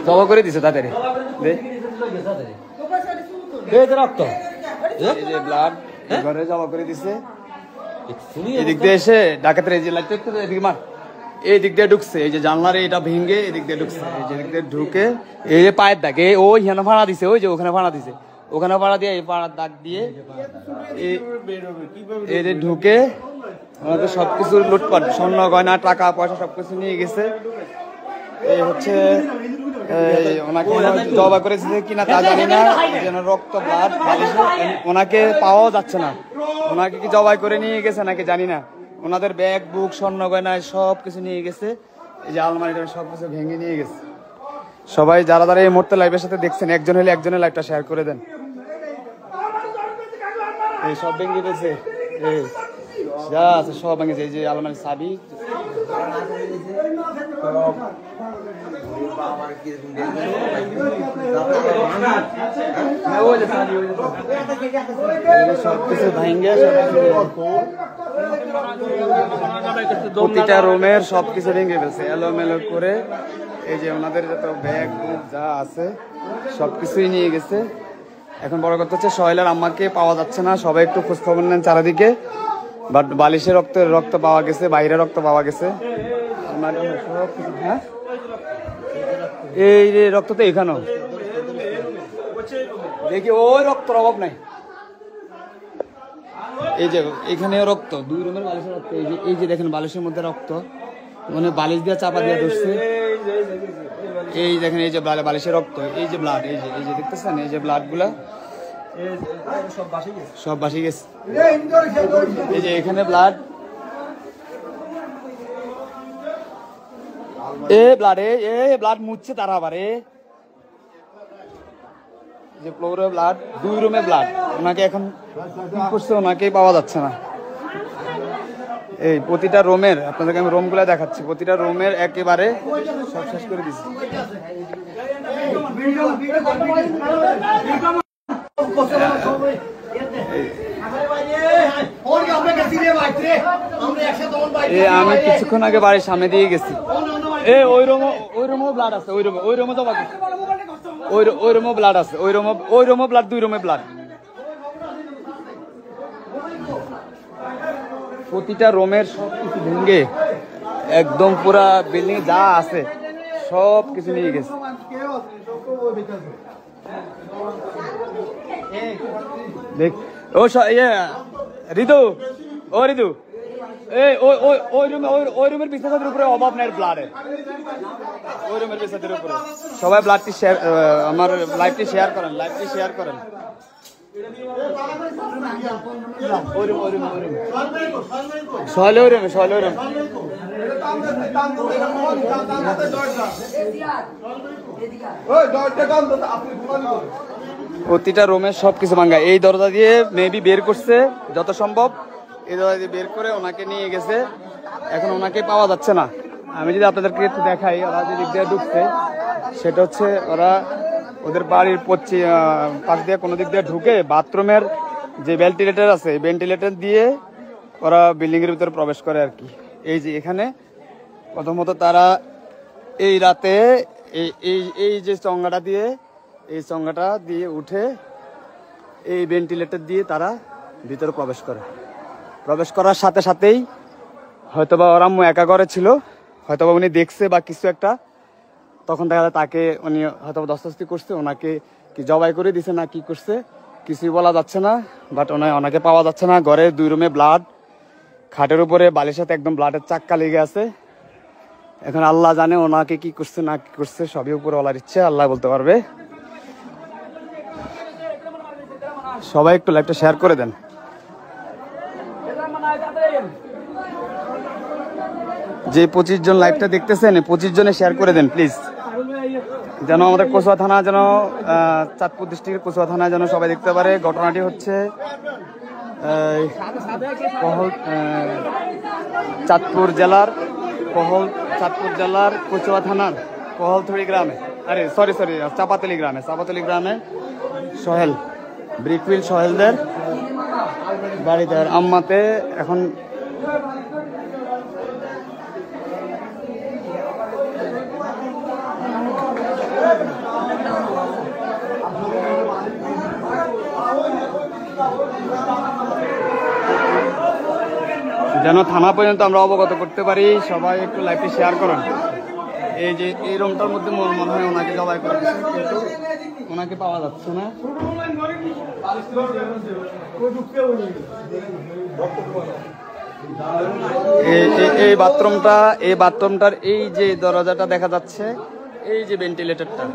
জবা করে দিছে তাড়াতাড়ি রক্ত এই যে ব্লাড ঘরে জবা করে দিছে। এদিক দিয়ে এসে ডাকাতের এই যে লাইট এদিকে মার এই দিক দিয়ে ঢুকছে, এই যে জানলার এটা ভেঙে এদিক দিয়ে ঢুকছে, এই যে দিক দিয়ে ঢুকে এই যে পায়ের দাগ ওই হেন ভাড়া দিছে, ওই যে ওখানে ভাড়া দিছে, ওখানে ভাড়া দিয়ে এই পাড়ার দাগ দিয়ে এই যে ঢুকে ওনাদের সবকিছু লুটপাট, স্বর্ণ গয়না টাকা পয়সা সবকিছু নিয়ে গেছে। এই হচ্ছে ওনাকে জবা করেছে কিনা তা জানি না, যেন রক্ত ব্লাড ওনাকে পাওয়াও যাচ্ছে না, ওনাকে কি জবাই করে নিয়ে গেছে নাকি জানি না। ওনাদের ব্যাগ বুক স্বর্ণ গয়না সব কিছু নিয়ে গেছে, এই যে আলমারিটা সবকিছু ভেঙে নিয়ে গেছে। সবাই যারা যারা এই মুহূর্তে লাইভের সাথে দেখছেন, একজন হলে একজনের লাইভটা শেয়ার করে দেন। এই সব ভেঙে গেছে, এই যা আছে সব ভেঙেছে, এই যে আলমারির চাবি সবকিছু ভেঙে, প্রতিটা রুমের সবকিছু ভেঙে ফেলছে এলোমেলো করে। এই যে ওনাদের যত ব্যাগ যা আছে সবকিছুই নিয়ে গেছে। এখন বড় কথা হচ্ছে সোহেলের আম্মাকে পাওয়া যাচ্ছে না, সবাই একটু খোঁজ খবর নেন চারিদিকে। বাট বালিশের রক্ত পাওয়া গেছে, বাইরে রক্ত পাওয়া গেছে। হ্যাঁ এই যে রক্ত তো এখানেও দেখি, ওই রক্তের অভাব নাই। এই যে এখানেও রক্ত, 2 রুমের বালিশের রক্ত। এই যে দেখেন বালিশের মধ্যে রক্ত, মানে বালিশ দিয়ে চাপা দিয়ে ধরছে। এই দেখেন এই যে বালিশের রক্ত, এই যে ব্লাড, এই যে দেখতেছেন এই যে ব্লাড গুলা সব বাসি গেছে। এই যে এখানে ব্লাড, ব্লাড মুছছে তারা আবার যে ফ্লোরে ব্লাড, 2 রুমে ব্লাড। ওনাকে এখন করছে, ওনাকেই পাওয়া যাচ্ছে না। এই প্রতিটা রুমের আপনাদেরকে আমি রুম গুলা দেখাচ্ছি, প্রতিটা রুমের একেবারে সব শেষ করে দিচ্ছি। আমি কিছুক্ষণ আগে বাড়ির সামনে দিয়ে গেছি, ওই রুমও ব্লাড আছে, ওই রুমে জমা করছে, ওই রুমও ব্লাড আছে, ওই রুমও ব্লাড, 2 রুমে ব্লাড। প্রতিটা রুমের সব কিছু ভেঙে একদম পুরা বিল্ডিং যা আছে সব কিছু নিয়ে গেছে। দেখ ও ঋতু, ঋতু ওই রুমের বিছানার উপরে অভাব নাই ব্লাডের, ওই রুমের বিছানার উপরে। সবাই ব্লাডটি শেয়ার, আমার লাইভটি শেয়ার করেন, প্রতিটা রুমের সবকিছু ভাঙা। এই দরজা দিয়ে মেবি বের করছে যত সম্ভব, এই দরজা দিয়ে বের করে ওনাকে নিয়ে গেছে। এখন ওনাকে পাওয়া যাচ্ছে না। আমি যদি আপনাদেরকে একটু দেখাই, ওরা যে দিক দিয়ে ঢুকছে সেটা হচ্ছে ওরা ওদের বাড়ির পাশ দিয়ে কোনো দিক দিয়ে ঢুকে বাথরুমের যে ভেন্টিলেটর আছে, এই ভেন্টিলেটর দিয়ে ওরা বিল্ডিং এর ভিতরে প্রবেশ করে আর কি। এই যে এখানে প্রথমত তারা এই রাতে এই যে চঙ্গাটা দিয়ে, এই চঙ্গাটা দিয়ে উঠে এই ভেন্টিলেটর দিয়ে তারা ভিতরে প্রবেশ করে। প্রবেশ করার সাথে সাথেই হয়তোবা ওরা একা ঘরে ছিল, হয়তোবা উনি দেখছে বা কিছু একটা, তখন দেখা যায় তাকে উনি হয়তো দস্তাস্তি করছে, ওনাকে কি জবাই করে দিছে না কি করছে কিছুই বলা যাচ্ছে না। বাট ওনাকে পাওয়া যাচ্ছে না। ঘরে 2 রুমে ব্লাড, খাটের উপরে বালির সাথে একদম ব্লাডের চাক্কা লেগে আছে। এখন আল্লাহ জানে ওনাকে কি করছে না কি করছে, সবই উপরে বলার ইচ্ছে, আল্লাহ বলতে পারবে। সবাই একটু লাইভটা শেয়ার করে দেন। যে 25 জন লাইভটা দেখতেছেন, 25 জনে শেয়ার করে দেন প্লিজ, যেন আমাদের কচুয়া থানা, যেন চাঁদপুর ডিস্ট্রিক্টের কচুয়া থানায় যেন সবাই দেখতে পারে। ঘটনাটি হচ্ছে চাঁদপুর জেলার কচুয়া থানার কহলথড়ি গ্রামে, সরি চাপাতলি গ্রামে সোহেল, ব্রিকফিল্ড সোহেলদের বাড়িতে আম্মাতে এখন যেন থানা পর্যন্ত আমরা অবগত করতে পারি, সবাই একটু লাইভটি শেয়ার করুন। এই যে এই রুমটার মধ্যে মনে হয় ওনাকে জবাই করে দিচ্ছে, কিন্তু ওনাকে পাওয়া যাচ্ছে না। এই বাথরুমটার এই যে দরজাটা দেখা যাচ্ছে, এই যে ভেন্টিলেটরটা,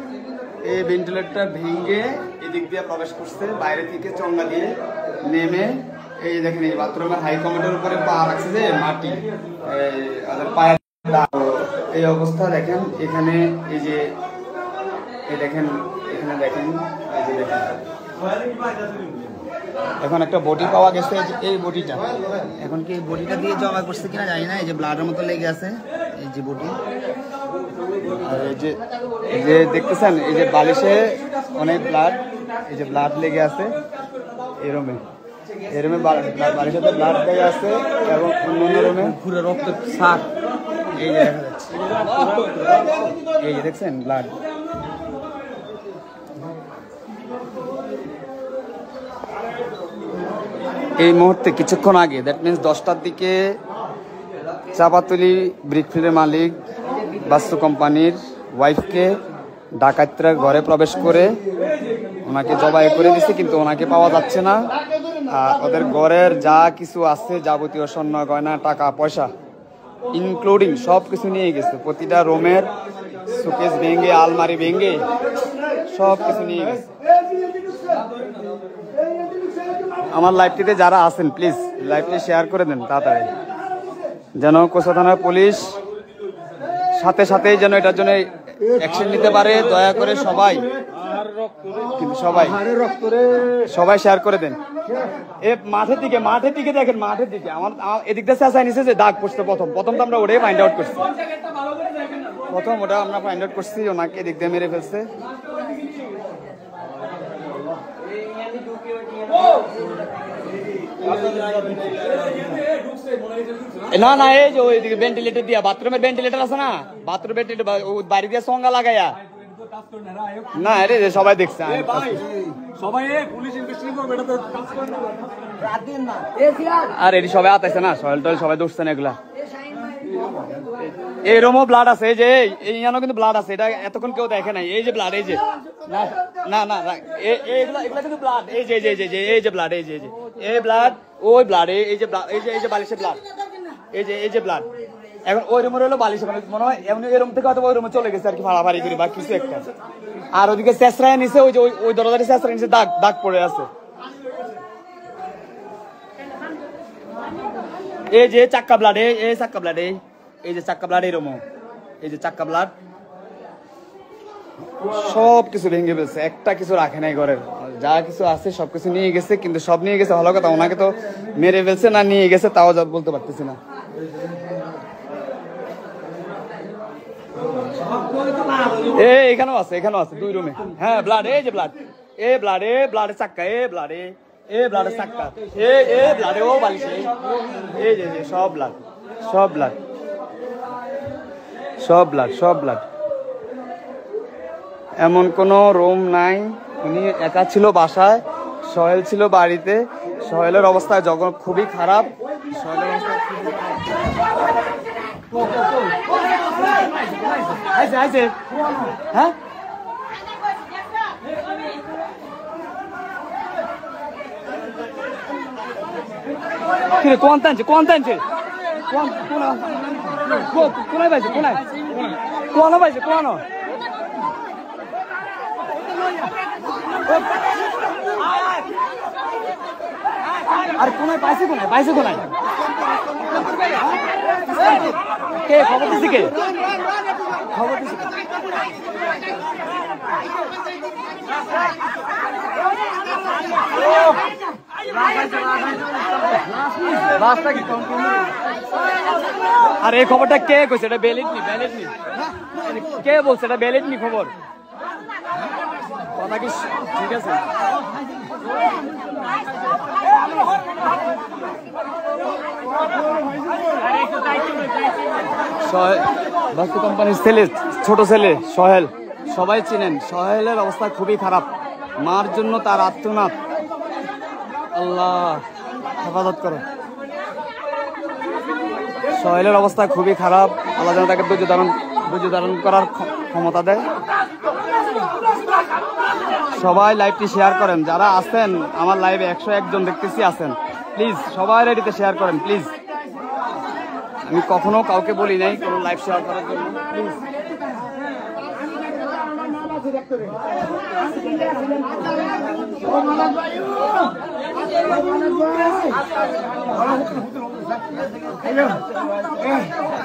এই ভেন্টিলেটরটা ভেঙে এদিক দিয়ে প্রবেশ করছে, বাইরে থেকে চঙ্গা দিয়ে নেমে। এই দেখেন এই বাথরুমের হাই কমেটের উপরে পা রাখছে যে মাটি, পায়ের এই অবস্থা দেখেন। এখানে এই যে দেখেন, এখানে দেখেন, এই যে দেখেন এখন একটা বডি পাওয়া গেছে। এই বডিটা এখন কি বডিটা দিয়ে জমা করছে কিনা জানি না। এই যে ব্লাডের মতো লেগে আছে, এই যে বডি। আর এই যে দেখতেছেন, এই যে বালিশে অনেক ব্লাড, এই যে ব্লাড লেগে আছে এই রুমে। এই রুমে বালিশের সাথে ব্লাড লেগে আছে এবং অন্য রুমে পুরো রক্ত ছাপ এই যে দেখা যাচ্ছে। এই যে দেখছেন ব্লাড। এই মুহূর্তে কিছুক্ষণ আগে, দ্যাট মিনস 10টার দিকে, চাপাতলি ব্রিকফিল্ডের মালিক বাস্তু কোম্পানির ওয়াইফকে ডাকাতরা ঘরে প্রবেশ করে ওনাকে জবাই করে দিচ্ছে, কিন্তু ওনাকে পাওয়া যাচ্ছে না। আর ওদের ঘরের যা কিছু আছে, যাবতীয় স্বর্ণ গয়না, টাকা পয়সা ইনক্লুডিং সব কিছু নিয়ে গেছে। প্রতিটা রুমের শোকেস ভেঙে, আলমারি ভেঙে সব কিছু নিয়ে গেছে। আমার লাইভটিতে যারা আছেন প্লিজ লাইভটি শেয়ার করে দেন তাড়াতাড়ি, যেন কোচা থানার পুলিশ সাথে সাথেই যেন এটার জন্য অ্যাকশন নিতে পারে। দয়া করে সবাই, কিন্তু সবাই শেয়ার করে দেন। এ মাঠের দিকে দেখেন, মাঠের দিকে আমার এদিক দিয়ে চেঁচাই নিছে যে দাগ পড়ছে। প্রথম তো আমরা ওটাই ফাইন্ড আউট করছি, ওটা আমরা ফাইন্ড আউট করছি, ওনাকে এদিক দিয়ে মেরে ফেলছে। না এই যে ওইদিকে ভেন্টিলেটর দিয়া, বাথরুমের ভেন্টিলেটর আছে না, বাথরুম ভেন্টিলেটর বাড়ি দিয়ে সঙ্গা লাগাইয়া না। আরে সবাই দেখছে, আর এটি সবাই আতাইছে না, সয়েল টয়েল সবাই দৌড়ছে না এগুলা। এই রুমও ব্লাড আছে, এই যে এইখানেও কিন্তু ব্লাড আছে, এটা এতক্ষণ কেউ দেখে নাই। এই যে ব্লাড, এই যে না এগুলা কিন্তু ব্লাড, এই যে ব্লাড, এই ব্লাড, ওই ব্লাড, এই যে বালিশের ব্লাড, এই যে ব্লাড। এখন ওই রুমের হলো বালিশ, মনে হয় এমনি এই রুম থেকে হয়তো ওই রুমে চলে গেছে আর কি, ফাড়াফাড়ি করে বা কিছু একটা। আর ওদিকে চেঁচড়ায় নিচে, ওই যে ওই দরজাটি চেঁচড়ায় নিচে দাগ পড়ে আছে। এই যে চাক্কা ব্লাড, এই চাক্কা ব্লাড, এই যে চাক্কা ব্লাড, এই রুমও এই যে চাক্কা ব্লাড। সব কিছু ভেঙে ফেলছে, একটা কিছু রাখে নাই ঘরের, যা কিছু আছে সবকিছু নিয়ে গেছে। কিন্তু সব নিয়ে গেছে ভালো কথা, ওনাকে তো মেরে ফেলছে না নিয়ে গেছে তাও বলতে পারতেছি না। এখানেও আছে দুই রুমে। হ্যাঁ ব্লাড, এই যে ব্লাড, ব্লাডের চাক্কা, ব্লাডের চাক্কা, ব্লাডে ও বালিশে, এই যে সব ব্লাড। এমন কোনো রুম নাই। উনি একা ছিল বাসায়, সোহেল ছিল বাড়িতে। সোহেলের অবস্থা যখন খুবই খারাপ, সোহেলের অবস্থা হ্যাঁ কোন টানছে কোনায় পাইছে, কোনায় পাইছে, কোন আর কোনায় পাইছে, কোনায় কে খবর দিছে, আর এই খবরটা কে কইছে? এটা ব্যালিড নি কে বলছে? এটা ব্যালিড নি খবর, কথা কি ঠিক আছে? বাস্তু কোম্পানির ছেলে, ছোট ছেলে সোহেল সবাই চিনেন। সোহেলের অবস্থা খুবই খারাপ, মার জন্য তার আত্মনাদ। আল্লাহ হেফাজত করো। সোহেলের অবস্থা খুবই খারাপ, আল্লাহ যেন তাকে ধৈর্য ধারণ করার ক্ষমতা দেয়। সবাই লাইভটি শেয়ার করেন, যারা আছেন আমার লাইভে 101 জন দেখতেছি আছেন, প্লিজ সবাই লাইভটিতে শেয়ার করেন প্লিজ। আমি কখনো কাউকে বলি নাই কোনো লাইভ শেয়ার করার জন্য, প্লিজ।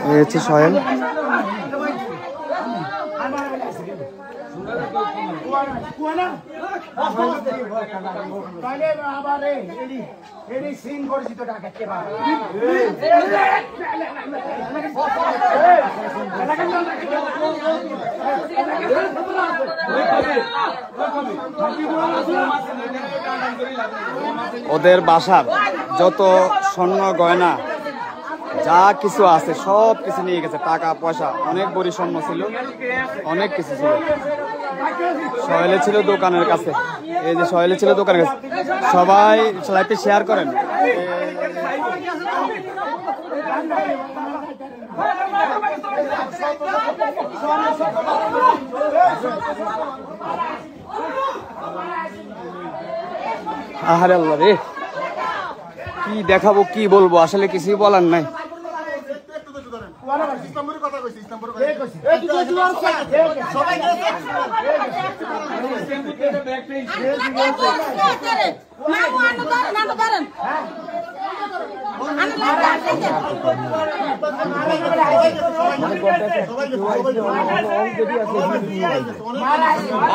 এই হচ্ছে সোহেল। ওদের বাসার যত স্বর্ণ গয়না যা কিছু আছে সব কিছু নিয়ে গেছে, টাকা পয়সা, অনেক বড়ি স্বর্ণ ছিল, অনেক কিছু ছিল। সোহেলে ছিল দোকানের কাছে, এই যে সোহেলে ছিল দোকানের কাছে। সবাই লাইভটি শেয়ার করেন। আহারে আল্লাহ রে, কি দেখাবো কি বলবো, আসলে কিছুই বলার নাই।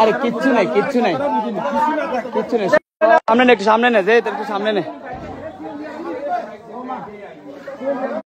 আরে কিচ্ছু নাই, কিচ্ছু নাই, কিচ্ছু নাই। সামনে নে, একটু সামনে নে, যে একটু সামনে নে।